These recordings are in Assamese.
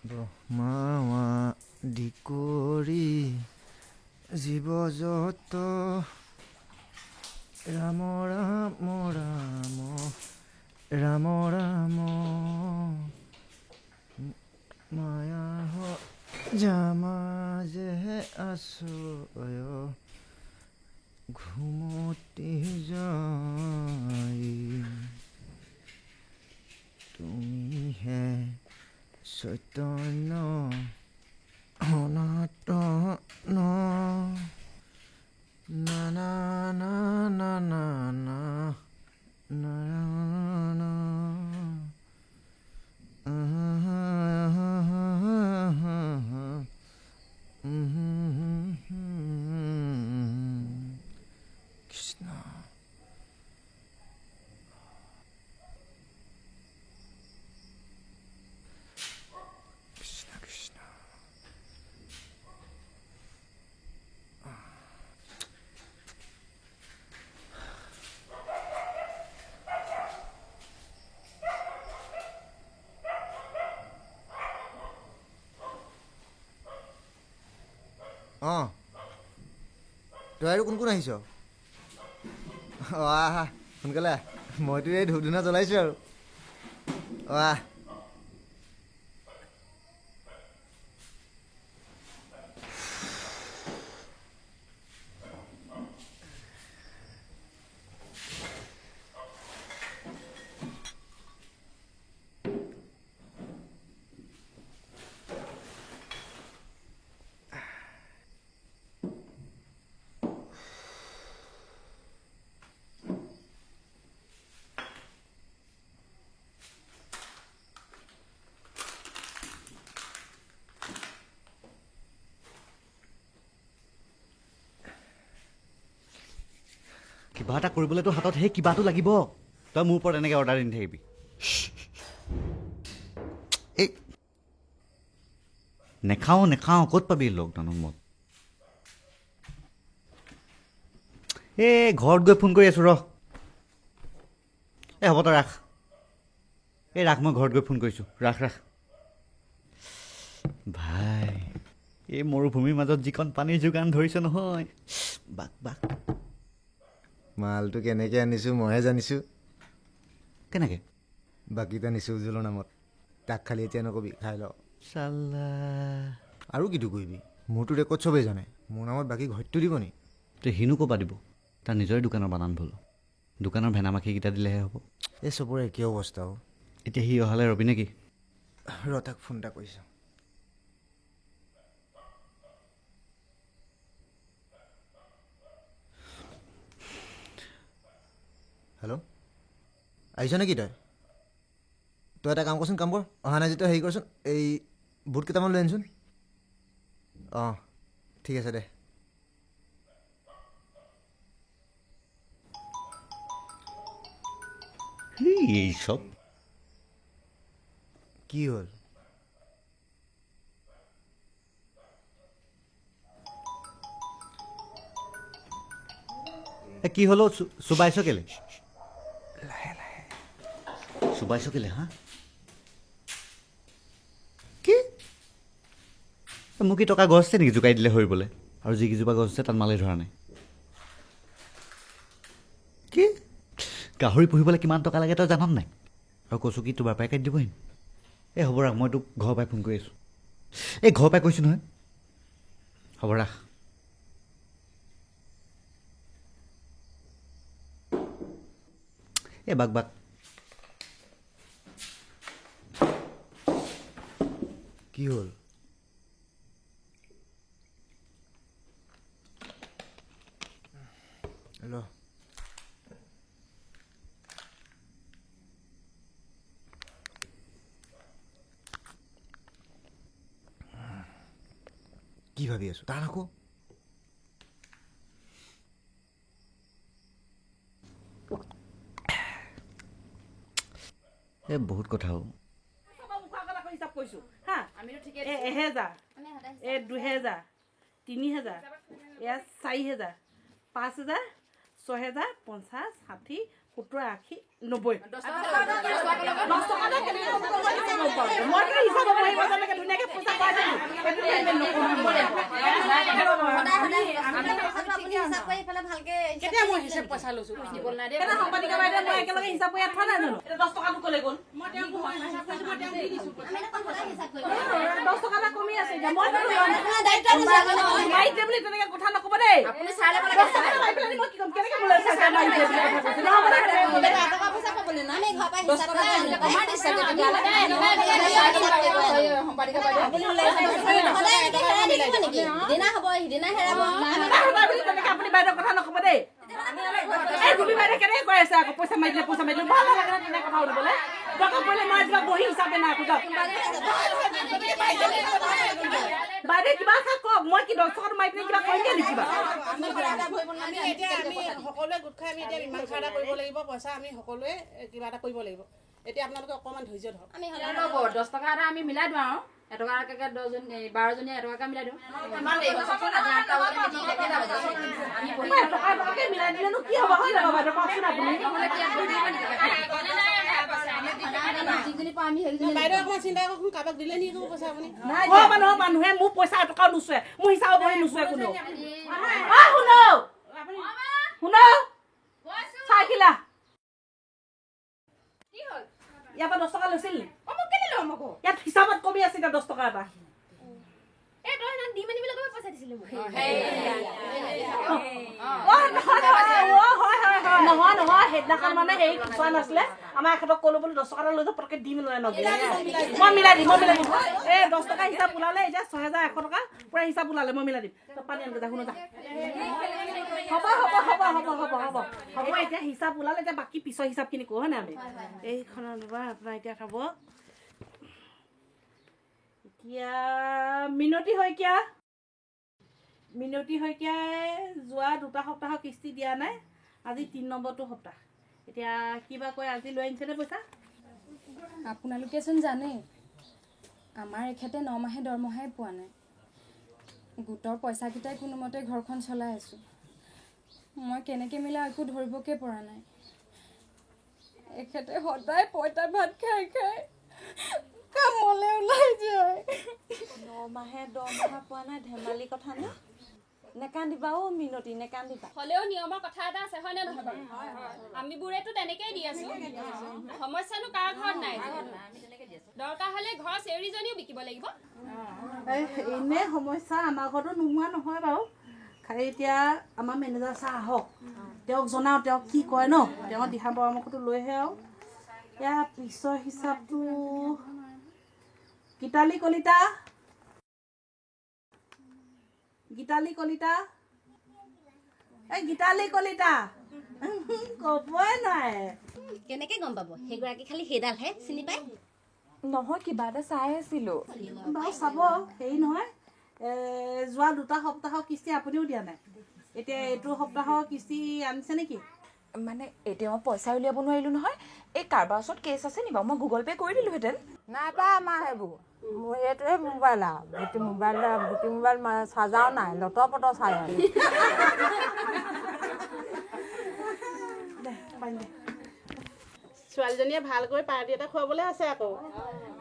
ব্ৰহ্মাৱা দিকৰি জীৱ যত ৰাম ৰাম ৰাম ৰাম ৰাম মায়া জামা যে আছয় ঘুমতি যাই তুমিহে চৈতন্য সনাতন না না না না না না নাৰায়ণ কৃষ্ণ কৃষ্ণ কৃষ্ণ অঁ তই আৰু কোন কোন আহিছ আহা সোনকালে আহ মইতো এই ধূপ ধূনা জ্বলাইছোঁ আৰু আহ কিবা এটা কৰিবলৈ তোৰ হাতত সেই কিবাটো লাগিব তই মোৰ ওপৰত এনেকৈ অৰ্ডাৰ দি নাথাকিবি এই নেখাওঁ নেখাওঁ ক'ত পাবি লকডাউনত মত এই ঘৰত গৈ ফোন কৰি আছোঁ ৰ এই হ'ব তই ৰাখ এই ৰাখ মই ঘৰত গৈ ফোন কৰিছোঁ ৰাখ ৰাখ ভাই এই মৰুভূমিৰ মাজত যিকণ পানীৰ যোগান ধৰিছে নহয় বাক বাক মালটো কেনেকৈ আনিছোঁ মইহে জানিছোঁ কেনেকৈ বাকীত আনিছোঁ উজ্জ্বলৰ নামত তাক খালি এতিয়া নকবি খাই ল চাল্লা আৰু কিটো কৰিবি মোৰতো ৰেকৰ্ড চবেই জানে মোৰ নামত বাকী ঘৰটো দিব নি তই সিনো ক'ৰ পৰা দিব তাৰ নিজৰে দোকানৰ বানান ভুল দোকানৰ ভেনামাখিকেইটা দিলেহে হ'ব এই চবৰে একেই অৱস্থা অ' এতিয়া সি অহালে ৰবি নেকি ৰ তাক ফোন এটা কৰিছোঁ হেল্ল' আহিছ নেকি তই এটা কাম কৰচোন কাম কৰ অহা নাই যেতিয়া হেৰি কৰচোন এই বুট কেইটামান লৈ আনচোন অঁ ঠিক আছে দে এই চব কি হ'ল কি হ'লেও চুবাইছ কেলে লাহে লাহে চুবাইছ কেলে হা কি মোক কি টকা গছ আছে নেকি জোকাই দিলে সৰিবলৈ আৰু যিকেইজোপা গছ আছে তাত মালি ধৰা নাই কি গাহৰি পুহিবলৈ কিমান টকা লাগে তই জান নাই আৰু কৈছোঁ কি তোৰ বাপাই কাটি দিবহি এই হ'ব ৰাখ মই তোক ঘৰৰ পৰাই ফোন কৰি আছোঁ এই ঘৰৰ পৰাই কৈছোঁ নহয় হ'ব ৰাখ এই বাক বাক কি হ'ল হেল্ল' কি ভাবি আছোঁ তাৰ আকৌ এই বহুত কথা হ'ল 1000 2000 3000 4,000 5000 6000 50 60 70, 80, 90 10 টকা এটা কেনেকৈ মই হিচাপ কৰিব জানেকে ধুনীয়াকৈ পইচা পাই দিলোঁ কেতিয়া মই হিচাপ পইচা লৈছোঁ এটা সাংবাদিকৰ বাইদেউ মই একেলগে হিচাপ কৰি থোৱা নাই জানো এতিয়া 10 টকাটো ক'লে গ'ল মই তেওঁক দি দিছোঁ 10 টকা এটা কমি আছে এতিয়া মই মাৰিছে বুলি তেনেকৈ কথা নক'ব দেই আপুনি চাই ল'ব লাগে মই কি ক'ম কেনেকৈ মোলৈ চাই মাৰিছে বুলি কথা কৈছে নহ'ব টকা পইচা পাবলৈ না আমি ঘৰ পৰা হিচাপ কৰি আনিলো কমাই দিছে সম্পাদিকা বাইদেউ আপুনি দিনা হ'ব দিনা হেৰাব আপুনি বাইদেউ কথা নক'ব দেই এই গুবি বাইদেউ কেনেকৈ কৈ আছে আকৌ পইচা মাৰিলে ভাল লাগে তেনে কথা উঠিবলৈ টকা পৰিলে মই কিবা বহি হিচাপে নাই খোজক বাইদেউ কিবা এটা কওক মই কি 10 টকাটো মাৰি পিনে কিবা কৰিম নেকি কিবা এতিয়া আমি সকলোৱে গোট খাই আমি এতিয়া মীমাংসা এটা কৰিব লাগিব পইচা আমি সকলোৱে কিবা এটা কৰিব লাগিব এতিয়া আপোনালোকে অকণমান ধৈৰ্য ধৰক আমি হ'লে ল'ব 10 টকা এটা আমি মিলাই দিওঁ আৰু এটকাকে 10 জন 12 জনীয়ে এটকাকে মিলাই দিওঁ কিমান লাগিব চকন আজি 8টা বজাত মিটিং কেইটা বজাত আমি বহি টকা মিলাই দিলেনো কি হ'ব হয় যাব বাইদেউ কওকচোন আপুনি নহ'লে কি আকৌ দিব নেকি যিজনী পাওঁ আমি হেৰিজনী বাইদেউ অকণমান চিন্তা কৰকচোন কাৰোবাক দিলে নেকি পইচা আপুনি নহয় মানুহে মোৰ পইচা এটকাও নুচুৱে মোৰ হিচাপ বহি নুচুৱে কোনো শুন চাইকিলা কি হ'ল ইয়াৰ পৰা 10 টকা লৈছিল নি মোক কেলে ল'ম আকৌ ইয়াত হিচাপত কমি আছে এতিয়া 10 টকা এটা এই তই না দি মানিবলৈ গৈ পইচা দিছিলে মোক নহয় সেইদিনাখন মানে হেৰি চোৱা নাছিলে আমাৰ এখেতক ক'লো বোলো 10 টকা এটা লৈ যাওঁ পটকে দিম লৈ মই মিলাই দিম এই 10 টকা হিচাপ ওলালে এতিয়া 6100 টকা পুৰা হিচাপ ওলালে মই মিলাই দিম তই পানী আনকে যা শুনো যা হ'ব এতিয়া হিচাপ ওলালে এতিয়া বাকী পিছৰ হিচাপখিনি কওঁ হয় নাই আমি এইখনৰ আপোনাৰ এতিয়া খাব এতিয়া মিনতি শইকীয়াই যোৱা 2 সপ্তাহৰ কিস্তি দিয়া নাই আজি 3 নম্বৰটো সপ্তাহ এতিয়া কিবা কয় আজি লৈ আনিছেনে পইচা আপোনালোকেচোন জানে আমাৰ এখেতে 9 মাহে দৰমহাই পোৱা নাই গোটৰ পইচাকেইটাই কোনোমতে ঘৰখন চলাই আছোঁ মই কেনেকৈ মিলা একো ধৰিবকে পৰা নাই এখেতে সদায় পইতা ভাত খাই কামলৈ ওলাই যায় 9 মাহে দৰমহা পোৱা নাই ধেমালি কথা নে নেকান্দিবা মিনতি নেকান্দিবা হলেও নিয়মৰ কথা এটা আছে হয় নে নহয় আমি বুঢ়েতো তেনেকেই দি আছো সমস্যানো কাৰ ঘৰত নাই দৰকাৰ হলে ঘৰ চেউৰীজনীও বিকিব লাগিব এনে সমস্যা আমাৰ ঘৰতো নোহোৱা নহয় বাৰু খালি এতিয়া আমাৰ মেনেজাৰ ছাৰ আহক তেওঁক জনাওঁ তেওঁক কি কয় ন তেওঁ দিহা পৰামৰ্শটো লৈহে আৰু ইয়াৰ পিছৰ হিচাপটো গীতালি কলিতা কবই নাই কেনেকৈ গম পাব সেইগৰাকী খালি সেইডালহে চিনি পায় নহয় কিবা এটা চাই আছিলো বাৰু চাব হেৰি নহয় যোৱা 2 সপ্তাহৰ কিস্তি আপুনিও দিয়া নাই এতিয়া এইটো সপ্তাহৰ কিস্তি আনিছে নেকি মানে এতিয়া মই পইচা উলিয়াব নোৱাৰিলো নহয় এই কাৰোবাৰ ওচৰত কেছ আছে নি বাৰু মই গুগল পে' কৰি দিলোহেঁতেন নাই পাই আমাৰ সেইবোৰ এইটোৱে মোবাইল আৰু বুটি মোবাইল চাৰ্জাও নাই লতৰ পটৰ চাই ছোৱালীজনীয়ে ভালকৈ পাৰ্টি এটা খুৱাবলৈ আছে আকৌ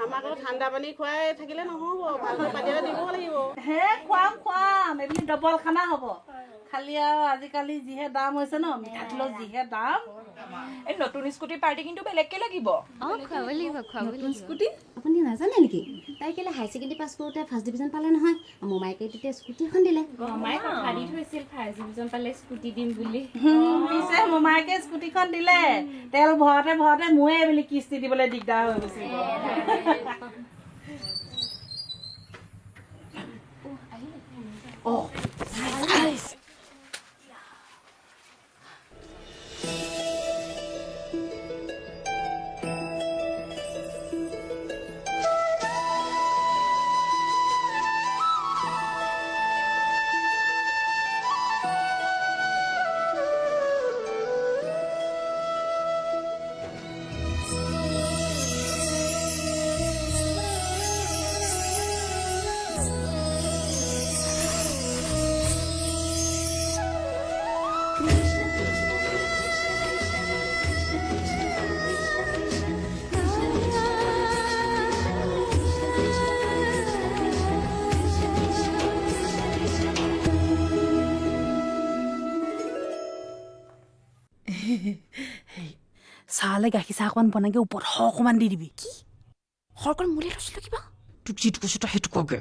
আমাক আকৌ ঠাণ্ডা পানী খুৱাই থাকিলে নহ'ব ভালকৈ পাৰ্টি এটা দিব লাগিব হে খুৱাম এইবুলি ডবল খানা হ'ব খালি আৰু আজিকালি যিহে দাম হৈছে ন মিঠাতেলৰ যিহে দাম এই নতুন স্কুটি পাৰ্টি কিন্তু বেলেগকৈ লাগিব স্কুটি আপুনি নাজানে নেকি তাই কেলে হাই ছেকেণ্ডেৰী পাছ কৰোঁতে ফাৰ্ষ্ট ডিভিজন পালে নহয় মোমাইকে তেতিয়া স্কুটি এখন দিলে পিছে মোমাইকে স্কুটিখন দিলে তেল ভৰাওঁতে মোৰে বুলি কিস্তি দিবলৈ দিগদাৰ হৈ গৈছে চাহলে গাখীৰ চাহ অকণমান বনাইকে ওপৰত অকণমান দি দিবি কি সৰকৰ মোলে লৈছিলো কিবা তোক যিটো কৈছো তই সেইটো কগে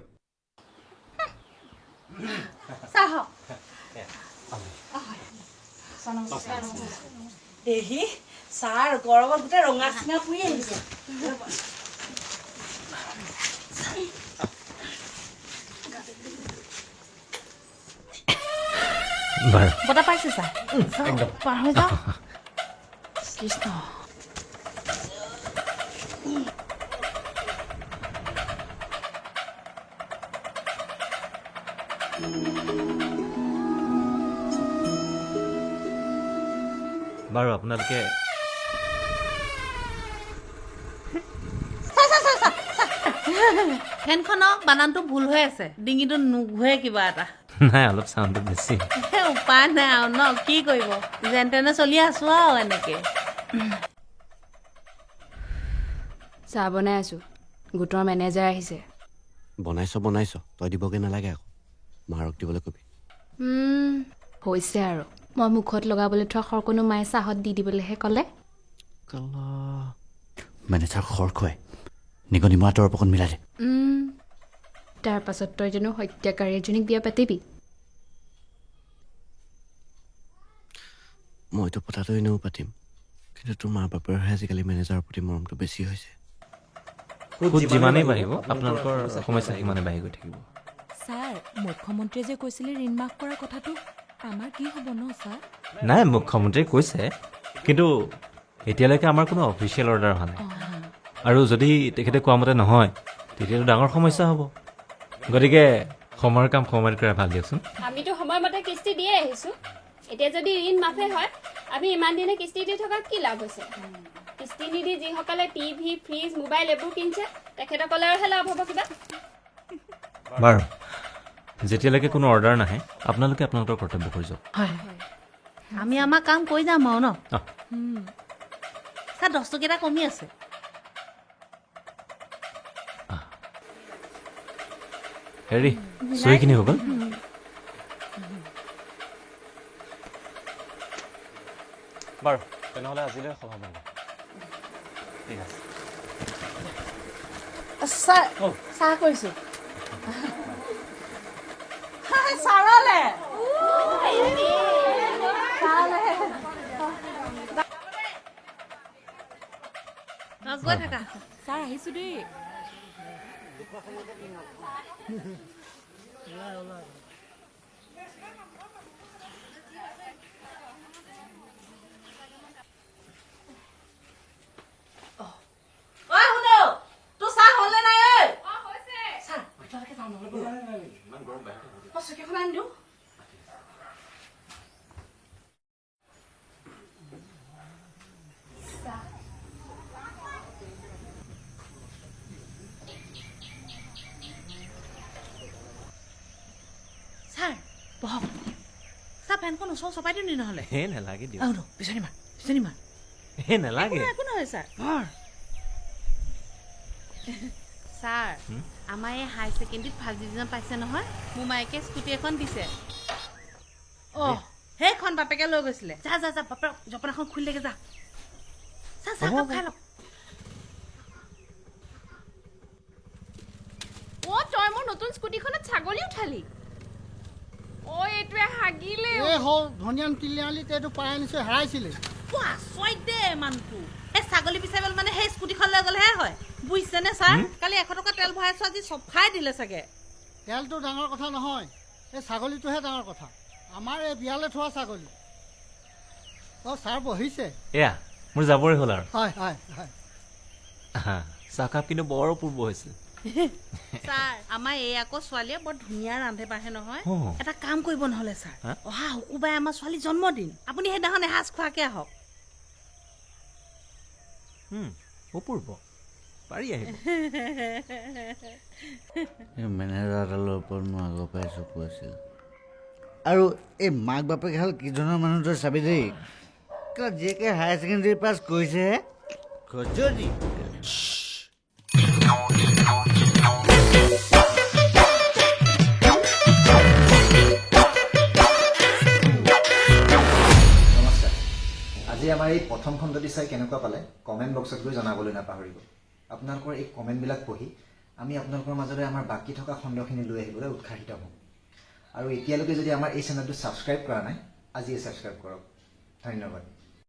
চাহ দেহি ছাৰ গৰমত গোটেই ৰঙা চিঙা পুৰি আহিছে বতা পাইছে ছাৰ পাৰ হৈ যাওঁ কৃষ্ণ বাৰু আপোনালোকে ফেনখনৰ বানানটো ভুল হৈ আছে ডিঙিটো নুঘূৰে কিবা এটা নাই অলপ চাউণ্ডটো বেছি উপায় নাই আৰু ন কি কৰিব যেন তেনে চলি আছো আৰু এনেকে চাহ বনাই আছো গোটৰ মেনেজাৰ আহিছে বনাইছ তই দিবগে নালাগে আকৌ মাৰক দিবলৈ কবি হৈছে আৰু মই মুখত লগাবলৈ থোৱা সৰকনো মায়ে চাহত দি দিবলৈহে ক'লে মেনেজাৰ খৰ খুৱাই নিগনি মাতৰ অকণ মিলাই দে তাৰ পাছত তই জানো হত্যাকাৰী এজনীক বিয়া পাতিবি মইতো পতাটো এনেও পাতিম কিন্তু তোৰ মা বাপেৰহে আজিকালি মেনেজাৰৰ প্ৰতি মৰমটো বেছি হৈছে সুদ যিমানেই বাঢ়িব আপোনালোকৰ সমস্যা সিমানে বাঢ়ি গৈ থাকিব ছাৰ মুখ্যমন্ত্ৰীয়ে যে কৈছিলে ঋণ মাফ কৰাৰ কথাটো আমাৰ কি হ'ব ন ছাৰ নাই মুখ্যমন্ত্ৰীয়ে কৈছে কিন্তু এতিয়ালৈকে আমাৰ কোনো অফিচিয়েল অৰ্ডাৰ অহা নাই আৰু যদি তেখেতে কোৱা মতে নহয় তেতিয়াতো ডাঙৰ সমস্যা হ'ব গতিকে সময়ৰ কাম সময়ত কৰা ভাল দিয়কচোন আমিতো সময়মতে কিস্তি দিয়ে আহিছো এতিয়া যদি ঋণ মাফে হয় আমি ইমান দিনে কিস্তি দি থকা কি লাভ হৈছে কিস্তি নিদি যিসকলে টিভি ফ্ৰিজ মোবাইল এইবোৰ কিনিছে তেখেতসকলৰহে লাভ হ'ব কিবা বাৰু যেতিয়ালৈকে কোনো অৰ্ডাৰ নাহে আপোনালোকে আপোনালোকৰ কৰ্তব্য কৰি যাওক হয় আমি আমাৰ কাম কৰি যাম আৰু ন ছাৰ 10 টকা কমি আছে হেৰি চহীখিনি হৈ গ'ল বাৰু তেনেহ'লে আজিলৈ সভা বন্ধ ঠিক আছে ছাৰ চাহ কৰিছোঁ ছাৰলে গৈ থাকা ছাৰ আহিছোঁ দেই বহক ছাৰ ফেনখন ওচৰ চপাই দিওঁ নি নহ'লে হে নালাগে দিয়ক পিছনি মাৰ হে নালাগে একো নহয় ছাৰ ছাৰ আমাৰ এই হাই ছেকেণ্ডেৰীত ফাৰ্ষ্ট ডিভিজন পাইছে নহয় মোৰ মায়েকে স্কুটি এখন দিছে সেইখন বাপেকে লৈ গৈছিলে যা বাপেক জপনাখন খুলি লাগে যা চাহ খাই লওক তই মোৰ নতুন স্কুটিখনত ছাগলী উঠালি এইটোৱে হাগিলে ধনিয়ান তিলিয়ালিত এইটো পাই আনিছো হেৰাইছিলে মানুহটো এই ছাগলী বিচাৰিবলৈ মানে সেই স্কুটিখন লৈ গ'লেহে হয় বুজিছেনে ছাৰ কালি 100 টকা তেল ভৰাইছো আজি চব খাই দিলে চাগে তেলটো ডাঙৰ কথা নহয় এই ছাগলীটোহে ডাঙৰ কথা আমাৰ এই বিয়ালৈ থোৱা ছাগলী ছাৰ বহিছে এয়া মোৰ যাবৰে হ'ল আৰু হয় চাহকাপ কিন্তু বৰ অপূৰ্ব হৈছিল ছাৰ আমাৰ এই আকৌ ছোৱালীয়ে বৰ ধুনীয়া ৰান্ধে বাঢ়ে নহয় এটা কাম কৰিব নহ'লে ছাৰ অহা শুকুৰবাৰে আমাৰ ছোৱালী জন্মদিন আপুনি সেইদিনাখন এসাঁজ খোৱাকে আহক অপূৰ্ব পাৰি আহিব মেনেজাৰডালৰ ওপৰত মোৰ আগৰ পৰাই চকু আছিল আৰু এই মাক বাপেক হাল কিজনৰ মানুহটো চাবি দেই জীয়েকে হায়াৰ ছেকেণ্ডেৰী পাছ কৰিছেহে খজুৱতি আজি আমাৰ আমাৰ এই প্ৰথম খণ্ডটি চাই কেনেকুৱা পালে কমেণ্ট বক্সত গৈ জনাবলৈ নাপাহৰিব। আপোনালোকৰ এই কমেণ্টবিলাক পঢ়ি আমি আপোনালোকৰ মাজলৈ আমাৰ বাকী থকা খণ্ডখিনি লৈ আহিবলৈ উৎসাহিত হ'ম। আৰু এতিয়ালৈকে যদি আমাৰ এই চেনেলটো ছাবস্ক্ৰাইব কৰা নাই, আজিয়ে ছাবস্ক্ৰাইব কৰক। ধন্যবাদ।